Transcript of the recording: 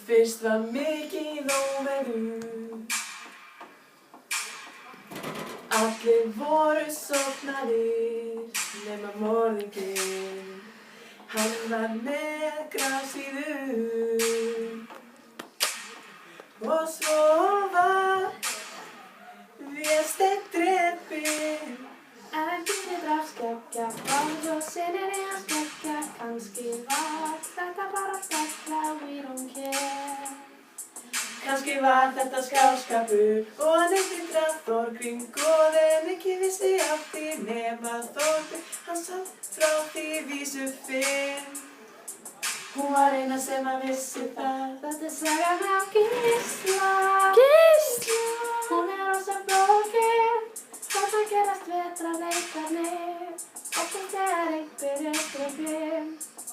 Fyrst var mikið óveður. Allir voru sofnaðir nema morðinginn. Hann var með grafsíður. Og svo var Vésteinn drepinn. Ævintýrið draf skeggja, báljósin í hans skeggja. Kannski var þetta bara skella, we don't care. Kannski var þetta skáldskapur og hann draf Þorgrím goðinn ekki vissi af því nema Þorgrím. Hann satt frá því vísu fyrr. Hún var eina sem að vissi það. Þetta sagan af Gísla. Hún rosa flókin. Þarna gerast vetrarleikarnir. Oftast þegar einhver drepinn.